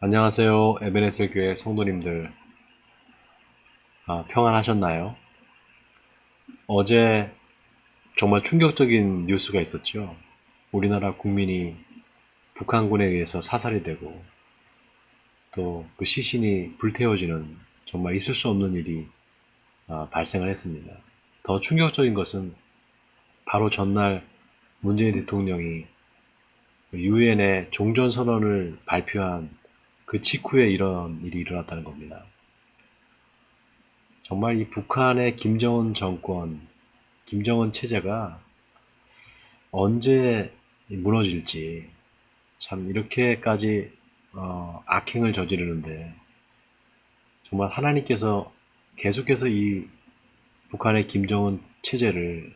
안녕하세요. 에베네셀 교회 성도님들. 평안하셨나요? 어제 정말 충격적인 뉴스가 있었죠. 우리나라 국민이 북한군에 의해서 사살이 되고 또 그 시신이 불태워지는 정말 있을 수 없는 일이 발생을 했습니다. 더 충격적인 것은 바로 전날 문재인 대통령이 유엔의 종전선언을 발표한 그 직후에 이런 일이 일어났다는 겁니다. 정말 이 북한의 김정은 정권, 김정은 체제가 언제 무너질지, 참 이렇게까지 악행을 저지르는데 정말 하나님께서 계속해서 이 북한의 김정은 체제를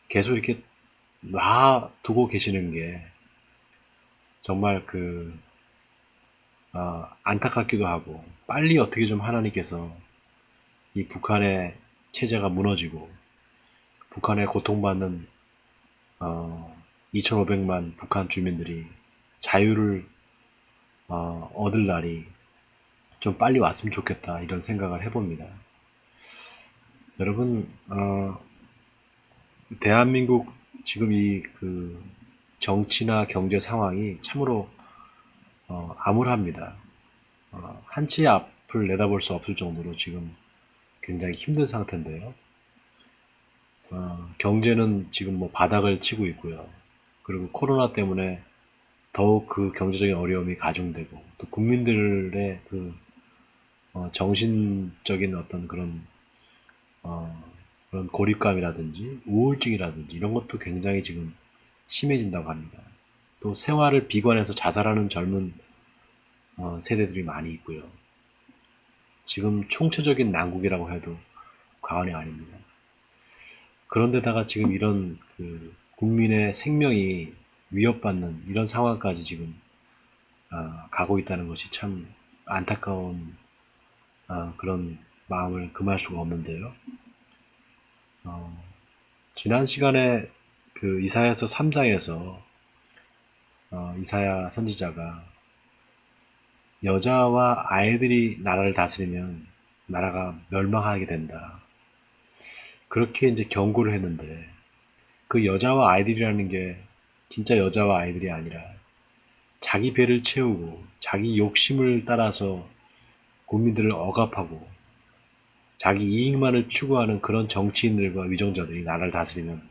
계속 이렇게 놔두고 계시는 게 정말 안타깝기도 하고, 빨리 어떻게 좀 하나님께서 이 북한의 체제가 무너지고 북한에 고통받는 2,500만 북한 주민들이 자유를 얻을 날이 좀 빨리 왔으면 좋겠다, 이런 생각을 해봅니다. 여러분, 대한민국 지금 이 정치나 경제 상황이 참으로 암울합니다. 한 치 앞을 내다볼 수 없을 정도로 지금 굉장히 힘든 상태인데요. 경제는 지금 뭐 바닥을 치고 있고요. 그리고 코로나 때문에 더욱 그 경제적인 어려움이 가중되고, 또 국민들의 정신적인 어떤 그런 고립감이라든지 우울증이라든지 이런 것도 굉장히 지금 심해진다고 합니다. 또 생활을 비관해서 자살하는 젊은 세대들이 많이 있고요. 지금 총체적인 난국이라고 해도 과언이 아닙니다. 그런데다가 지금 이런 국민의 생명이 위협받는 이런 상황까지 지금 가고 있다는 것이 참 안타까운 그런 마음을 금할 수가 없는데요. 지난 시간에 이사야서 3장에서 이사야 선지자가 여자와 아이들이 나라를 다스리면 나라가 멸망하게 된다, 그렇게 이제 경고를 했는데, 그 여자와 아이들이라는 게 진짜 여자와 아이들이 아니라 자기 배를 채우고 자기 욕심을 따라서 국민들을 억압하고 자기 이익만을 추구하는 그런 정치인들과 위정자들이 나라를 다스리면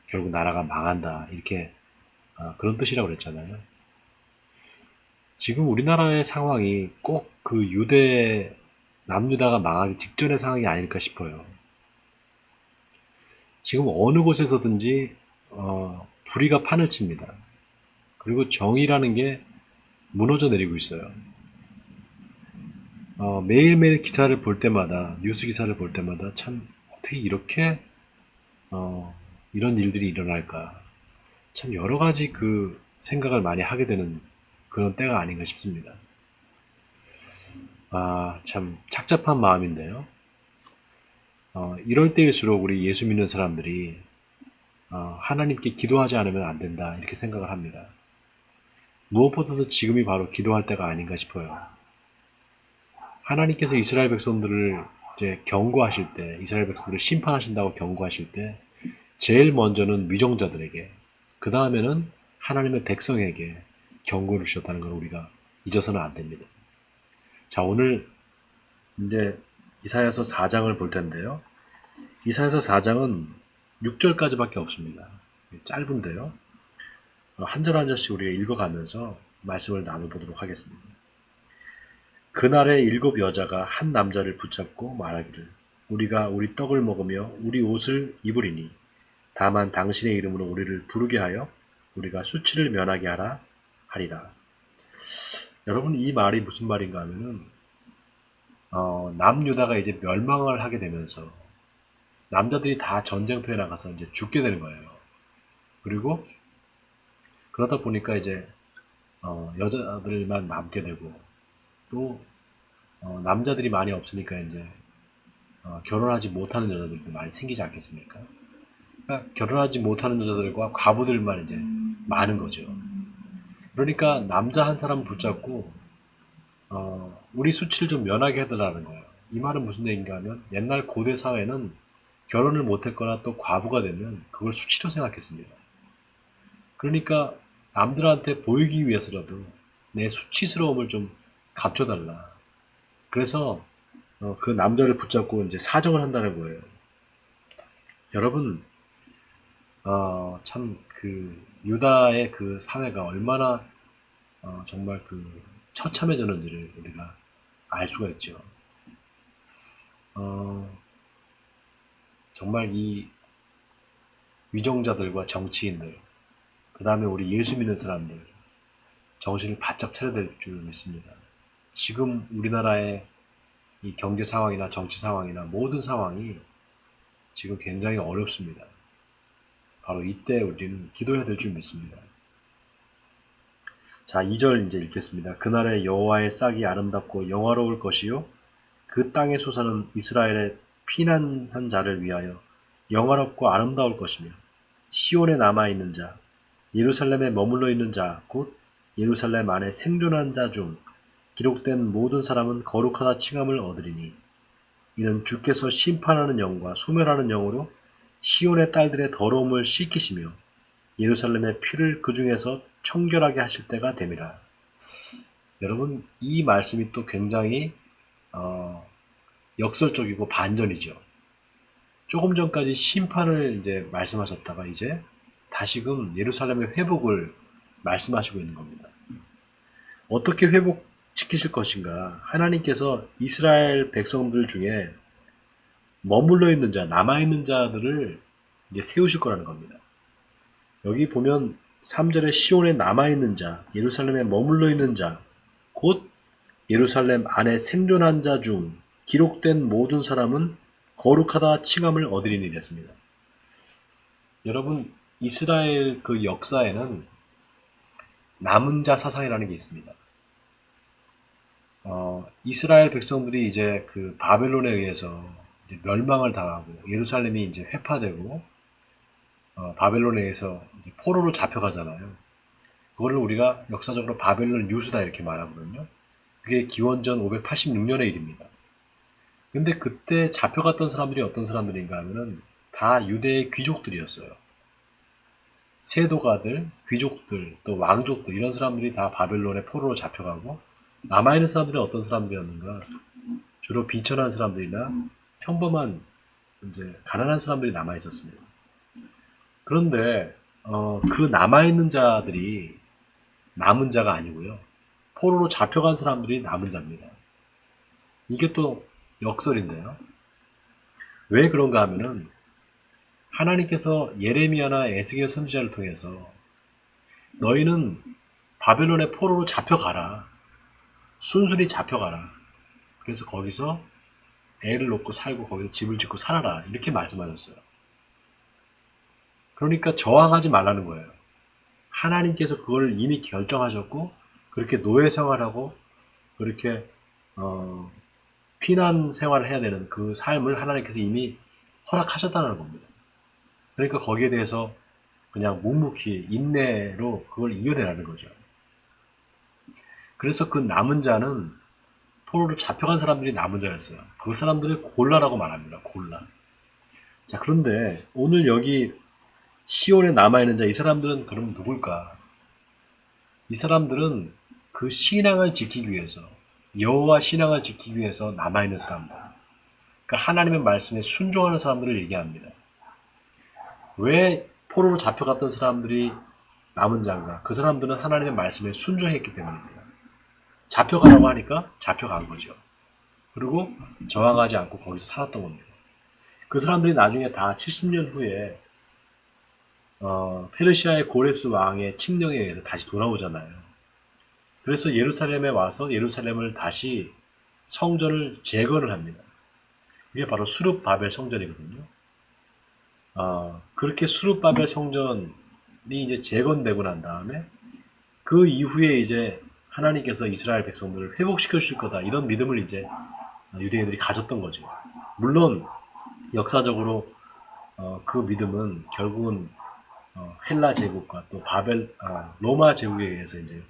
결국 나라가 망한다, 이렇게 그런 뜻이라고 그랬잖아요. 지금 우리나라의 상황이 꼭 유대 남유다가 망하기 직전의 상황이 아닐까 싶어요. 지금 어느 곳에서든지 불의가 판을 칩니다. 그리고 정의라는 게 무너져 내리고 있어요. 매일매일 기사를 볼 때마다, 뉴스 기사를 볼 때마다 참 어떻게 이렇게 이런 일들이 일어날까, 참 여러 가지 생각을 많이 하게 되는 그런 때가 아닌가 싶습니다. 참 착잡한 마음인데요. 이럴 때일수록 우리 예수 믿는 사람들이 하나님께 기도하지 않으면 안 된다, 이렇게 생각을 합니다. 무엇보다도 지금이 바로 기도할 때가 아닌가 싶어요. 하나님께서 이스라엘 백성들을 이제 경고하실 때, 이스라엘 백성들을 심판하신다고 경고하실 때 제일 먼저는 위정자들에게, 그 다음에는 하나님의 백성에게 경고를 주셨다는 걸 우리가 잊어서는 안 됩니다. 자, 오늘 이제 이사야서 4장을 볼 텐데요. 이사야서 4장은 6절까지밖에 없습니다. 짧은데요. 한 절 한 절씩 우리가 읽어가면서 말씀을 나눠보도록 하겠습니다. 그날에 7 여자가 한 남자를 붙잡고 말하기를, 우리가 우리 떡을 먹으며 우리 옷을 입으리니 다만 당신의 이름으로 우리를 부르게 하여 우리가 수치를 면하게 하라 하리라. 여러분, 이 말이 무슨 말인가 하면은 남유다가 이제 멸망을 하게 되면서 남자들이 다 전쟁터에 나가서 이제 죽게 되는 거예요. 그리고 그러다 보니까 이제 여자들만 남게 되고, 또 남자들이 많이 없으니까 이제 결혼하지 못하는 여자들도 많이 생기지 않겠습니까? 그러니까 결혼하지 못하는 여자들과 과부들만 이제 많은 거죠. 그러니까 남자 한 사람 붙잡고 우리 수치를 좀 면하게 해달라는 거예요. 이 말은 무슨 얘기인가 하면 옛날 고대 사회는 결혼을 못했거나 또 과부가 되면 그걸 수치로 생각했습니다. 그러니까 남들한테 보이기 위해서라도 내 수치스러움을 좀 감춰달라. 그래서 그 남자를 붙잡고 이제 사정을 한다는 거예요. 여러분, 참 그 유다의 그 사회가 얼마나 정말 그 처참해졌는지를 우리가 알 수가 있죠. 어, 정말 이 위정자들과 정치인들, 그 다음에 우리 예수 믿는 사람들, 정신을 바짝 차려야 될 줄 믿습니다. 지금 우리나라의 이 경제 상황이나 정치 상황이나 모든 상황이 지금 굉장히 어렵습니다. 바로 이때 우리는 기도해야 될 줄 믿습니다. 자, 2절 이제 읽겠습니다. 그날에 여호와의 싹이 아름답고 영화로울 것이요 그 땅의 소사는 이스라엘의 피난한 자를 위하여 영화롭고 아름다울 것이며 시온에 남아있는 자, 예루살렘에 머물러 있는 자, 곧 예루살렘 안에 생존한 자 중 기록된 모든 사람은 거룩하다 칭함을 얻으리니 이는 주께서 심판하는 영과 소멸하는 영으로 시온의 딸들의 더러움을 씻기시며 예루살렘의 피를 그 중에서 청결하게 하실 때가 됨이라. 여러분, 이 말씀이 또 굉장히 역설적이고 반전이죠. 조금 전까지 심판을 이제 말씀하셨다가 이제 다시금 예루살렘의 회복을 말씀하시고 있는 겁니다. 어떻게 회복시키실 것인가? 하나님께서 이스라엘 백성들 중에 머물러 있는 자, 남아있는 자들을 이제 세우실 거라는 겁니다. 여기 보면 3절에 시온에 남아있는 자, 예루살렘에 머물러 있는 자, 곧 예루살렘 안에 생존한 자 중 기록된 모든 사람은 거룩하다 칭함을 얻으리니 이랬습니다. 여러분, 이스라엘 그 역사에는 남은 자 사상이라는 게 있습니다. 이스라엘 백성들이 이제 그 바벨론에 의해서 이제 멸망을 당하고 예루살렘이 이제 회파되고 바벨론에 의해서 이제 포로로 잡혀가잖아요. 그거를 우리가 역사적으로 바벨론 유수다 이렇게 말하거든요. 그게 기원전 586년의 일입니다. 근데 그때 잡혀갔던 사람들이 어떤 사람들인가 하면은 다 유대의 귀족들이었어요. 세도가들, 귀족들, 또 왕족들 이런 사람들이 다 바벨론의 포로로 잡혀가고 남아있는 사람들은 어떤 사람들이었는가? 주로 비천한 사람들이나 평범한 이제 가난한 사람들이 남아 있었습니다. 그런데 그 남아있는 자들이 남은 자가 아니고요. 포로로 잡혀간 사람들이 남은 자입니다. 이게 또 역설인데요. 왜 그런가 하면은 하나님께서 예레미야나 에스겔 선지자를 통해서 너희는 바벨론의 포로로 잡혀가라. 순순히 잡혀가라. 그래서 거기서 애를 놓고 살고 거기서 집을 짓고 살아라. 이렇게 말씀하셨어요. 그러니까 저항하지 말라는 거예요. 하나님께서 그걸 이미 결정하셨고 그렇게 노예 생활하고 그렇게 피난 생활을 해야 되는 그 삶을 하나님께서 이미 허락하셨다는 겁니다. 그러니까 거기에 대해서 그냥 묵묵히 인내로 그걸 이겨내라는 거죠. 그래서 그 남은 자는 포로로 잡혀간 사람들이 남은 자였어요. 그 사람들을 골라라고 말합니다. 골라. 자, 그런데 오늘 여기 시온에 남아있는 자, 이 사람들은 그럼 누굴까? 이 사람들은 그 신앙을 지키기 위해서, 여호와 신앙을 지키기 위해서 남아있는 사람들. 그러니까 하나님의 말씀에 순종하는 사람들을 얘기합니다. 왜 포로로 잡혀갔던 사람들이 남은 자인가? 그 사람들은 하나님의 말씀에 순종했기 때문입니다. 잡혀가라고 하니까 잡혀간 거죠. 그리고 저항하지 않고 거기서 살았던 겁니다. 그 사람들이 나중에 다 70년 후에 페르시아의 고레스 왕의 칙령에 의해서 다시 돌아오잖아요. 그래서 예루살렘에 와서 예루살렘을 다시 성전을 재건을 합니다. 그게 바로 수룹바벨 성전이거든요. 그렇게 수룹바벨 성전이 이제 재건되고 난 다음에 그 이후에 이제 하나님께서 이스라엘 백성들을 회복시켜 주실 거다 이런 믿음을 이제 유대인들이 가졌던 거죠. 물론 역사적으로 그 믿음은 결국은 헬라 제국과 또 로마 제국에 의해서 이제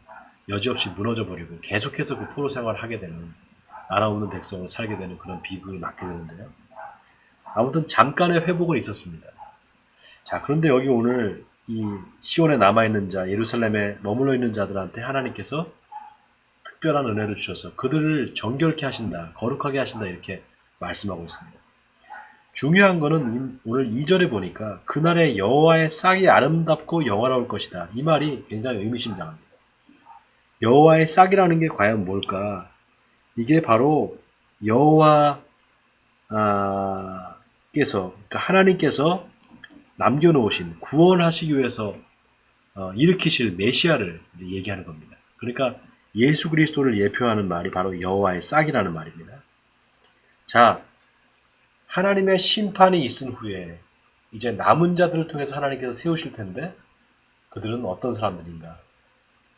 여지없이 무너져 버리고 계속해서 그 포로 생활을 하게 되는, 나라 없는 백성으로 살게 되는 그런 비극을 맞게 되는데요. 아무튼 잠깐의 회복은 있었습니다. 자, 그런데 여기 오늘 이 시온에 남아있는 자, 예루살렘에 머물러 있는 자들한테 하나님께서 특별한 은혜를 주셔서 그들을 정결케 하신다, 거룩하게 하신다, 이렇게 말씀하고 있습니다. 중요한 거는 오늘 2절에 보니까 그날의 여호와의 싹이 아름답고 영화로울 것이다. 이 말이 굉장히 의미심장합니다. 여호와의 싹이라는 게 과연 뭘까? 이게 바로 여호와께서, 그러니까 하나님께서 남겨놓으신, 구원하시기 위해서 일으키실 메시아를 얘기하는 겁니다. 그러니까 예수 그리스도를 예표하는 말이 바로 여호와의 싹이라는 말입니다. 자, 하나님의 심판이 있은 후에 이제 남은 자들을 통해서 하나님께서 세우실 텐데 그들은 어떤 사람들인가?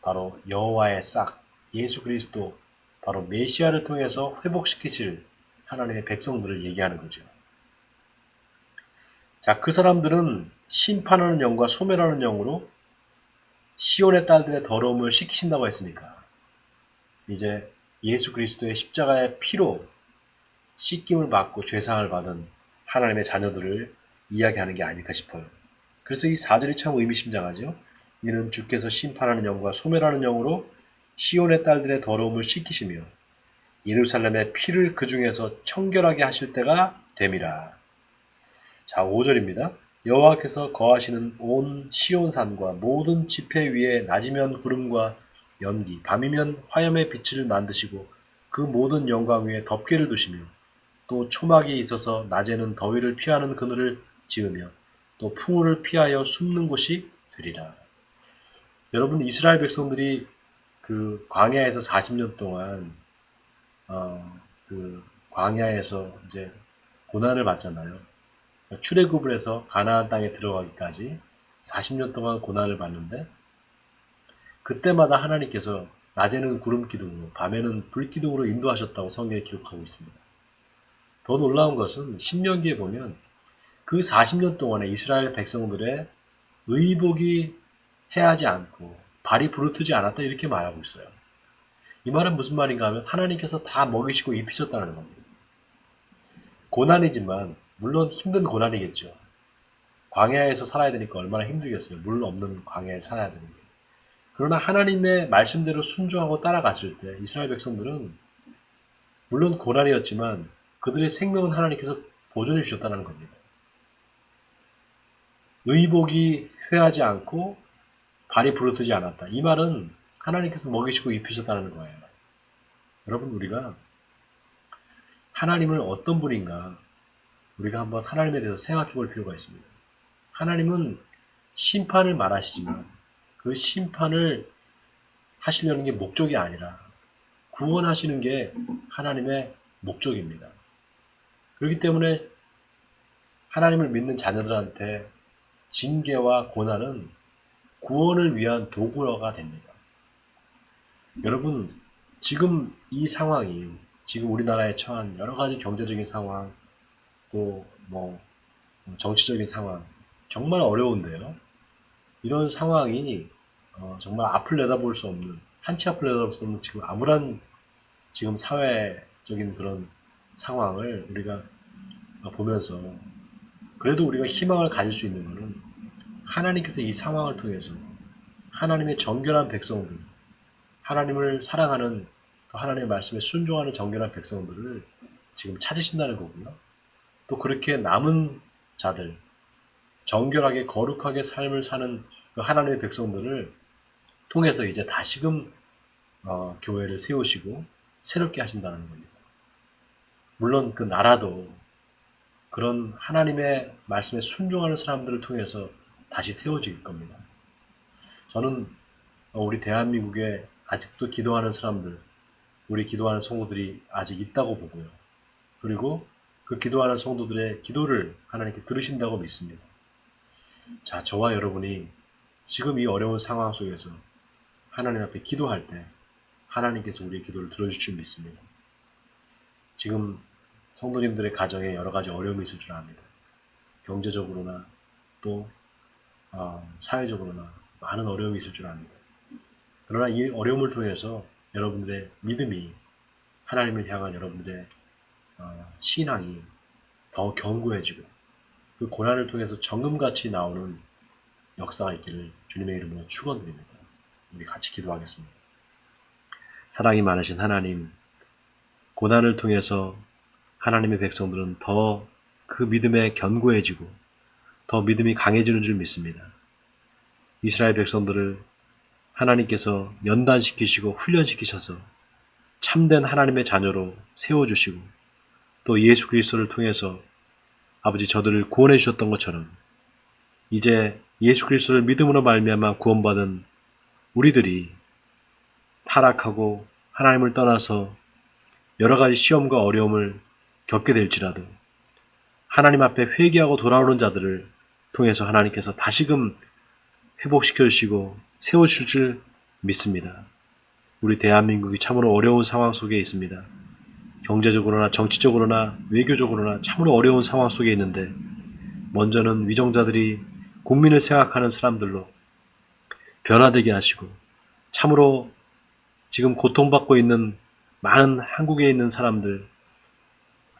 바로 여호와의 싹, 예수 그리스도, 바로 메시아를 통해서 회복시키실 하나님의 백성들을 얘기하는 거죠. 자, 그 사람들은 심판하는 영과 소멸하는 영으로 시온의 딸들의 더러움을 씻기신다고 했으니까 이제 예수 그리스도의 십자가의 피로 씻김을 받고 죄사함을 받은 하나님의 자녀들을 이야기하는 게 아닐까 싶어요. 그래서 이 4절이 참 의미심장하죠. 이는 주께서 심판하는 영과 소멸하는 영으로 시온의 딸들의 더러움을 씻기시며 예루살렘의 피를 그 중에서 청결하게 하실 때가 됨이라. 자, 5절입니다. 여호와께서 거하시는 온 시온산과 모든 지폐 위에 낮이면 구름과 연기, 밤이면 화염의 빛을 만드시고 그 모든 영광 위에 덮개를 두시며 또 초막이 있어서 낮에는 더위를 피하는 그늘을 지으며 또 풍우를 피하여 숨는 곳이 되리라. 여러분, 이스라엘 백성들이 그 광야에서 40년 동안 그 광야에서 이제 고난을 받잖아요. 출애굽을 해서 가나안 땅에 들어가기까지 40년 동안 고난을 받는데 그때마다 하나님께서 낮에는 구름 기둥으로 밤에는 불 기둥으로 인도하셨다고 성경에 기록하고 있습니다. 더 놀라운 것은 신명기에 보면 그 40년 동안에 이스라엘 백성들의 의복이 해하지 않고 발이 부르트지 않았다, 이렇게 말하고 있어요. 이 말은 무슨 말인가 하면 하나님께서 다 먹이시고 입히셨다는 겁니다. 고난이지만 물론 힘든 고난이겠죠. 광야에서 살아야 되니까 얼마나 힘들겠어요. 물 없는 광야에 살아야 되는 게. 그러나 하나님의 말씀대로 순종하고 따라갔을 때 이스라엘 백성들은 물론 고난이었지만 그들의 생명은 하나님께서 보존해 주셨다는 겁니다. 의복이 회하지 않고 발이 부르트지 않았다. 이 말은 하나님께서 먹이시고 입히셨다는 거예요. 여러분, 우리가 하나님을 어떤 분인가 우리가 한번 하나님에 대해서 생각해 볼 필요가 있습니다. 하나님은 심판을 말하시지만 그 심판을 하시려는 게 목적이 아니라 구원하시는 게 하나님의 목적입니다. 그렇기 때문에 하나님을 믿는 자녀들한테 징계와 고난은 구원을 위한 도구가 됩니다. 여러분, 지금 이 상황이, 지금 우리나라에 처한 여러 가지 경제적인 상황, 또 정치적인 상황, 정말 어려운데요. 이런 상황이 정말 앞을 내다볼 수 없는, 한치 앞을 내다볼 수 없는 지금 암울한 지금 사회적인 그런 상황을 우리가 보면서 그래도 우리가 희망을 가질 수 있는 것은 하나님께서 이 상황을 통해서 하나님의 정결한 백성들, 하나님을 사랑하는, 하나님의 말씀에 순종하는 정결한 백성들을 지금 찾으신다는 거고요. 또 그렇게 남은 자들, 정결하게 거룩하게 삶을 사는 그 하나님의 백성들을 통해서 이제 다시금 교회를 세우시고 새롭게 하신다는 겁니다. 물론 그 나라도 그런 하나님의 말씀에 순종하는 사람들을 통해서 다시 세워질 겁니다. 저는 우리 대한민국에 아직도 기도하는 사람들, 우리 기도하는 성도들이 아직 있다고 보고요. 그리고 그 기도하는 성도들의 기도를 하나님께 들으신다고 믿습니다. 자, 저와 여러분이 지금 이 어려운 상황 속에서 하나님 앞에 기도할 때 하나님께서 우리의 기도를 들어주실 줄 믿습니다. 지금 성도님들의 가정에 여러 가지 어려움이 있을 줄 압니다. 경제적으로나 또 사회적으로나 많은 어려움이 있을 줄 압니다. 그러나 이 어려움을 통해서 여러분들의 믿음이, 하나님을 향한 여러분들의 신앙이 더 견고해지고 그 고난을 통해서 정금같이 나오는 역사가 있기를 주님의 이름으로 축원드립니다. 우리 같이 기도하겠습니다. 사랑이 많으신 하나님, 고난을 통해서 하나님의 백성들은 더 그 믿음에 견고해지고 더 믿음이 강해지는 줄 믿습니다. 이스라엘 백성들을 하나님께서 연단시키시고 훈련시키셔서 참된 하나님의 자녀로 세워주시고 또 예수 그리스도를 통해서 아버지 저들을 구원해 주셨던 것처럼 이제 예수 그리스도를 믿음으로 말미암아 구원받은 우리들이 타락하고 하나님을 떠나서 여러 가지 시험과 어려움을 겪게 될지라도 하나님 앞에 회개하고 돌아오는 자들을 통해서 하나님께서 다시금 회복시켜 주시고 세워주실 줄 믿습니다. 우리 대한민국이 참으로 어려운 상황 속에 있습니다. 경제적으로나 정치적으로나 외교적으로나 참으로 어려운 상황 속에 있는데 먼저는 위정자들이 국민을 생각하는 사람들로 변화되게 하시고 참으로 지금 고통받고 있는 많은 한국에 있는 사람들,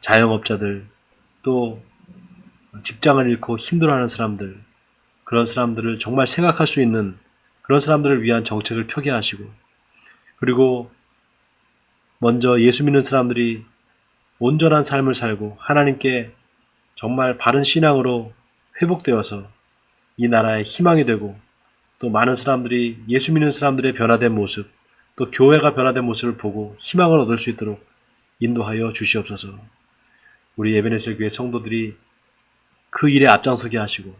자영업자들, 또 직장을 잃고 힘들어하는 사람들, 그런 사람들을 정말 생각할 수 있는 그런 사람들을 위한 정책을 펴게 하시고 그리고 먼저 예수 믿는 사람들이 온전한 삶을 살고 하나님께 정말 바른 신앙으로 회복되어서 이 나라의 희망이 되고 또 많은 사람들이 예수 믿는 사람들의 변화된 모습 또 교회가 변화된 모습을 보고 희망을 얻을 수 있도록 인도하여 주시옵소서. 우리 에베네셀 교회 성도들이 그 일에 앞장서게 하시고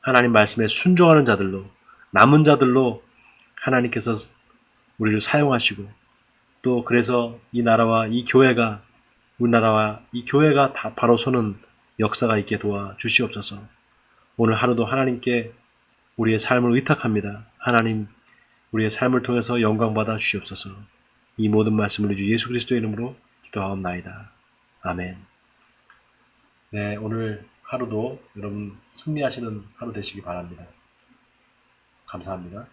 하나님 말씀에 순종하는 자들로 남은 자들로 하나님께서 우리를 사용하시고 또 그래서 이 나라와 이 교회가 우리나라와 이 교회가 다 바로 서는 역사가 있게 도와 주시옵소서. 오늘 하루도 하나님께 우리의 삶을 의탁합니다. 하나님 우리의 삶을 통해서 영광받아 주시옵소서. 이 모든 말씀을 주 예수 그리스도의 이름으로 기도하옵나이다. 아멘. 네, 오늘 하루도 여러분 승리하시는 하루 되시기 바랍니다. 감사합니다.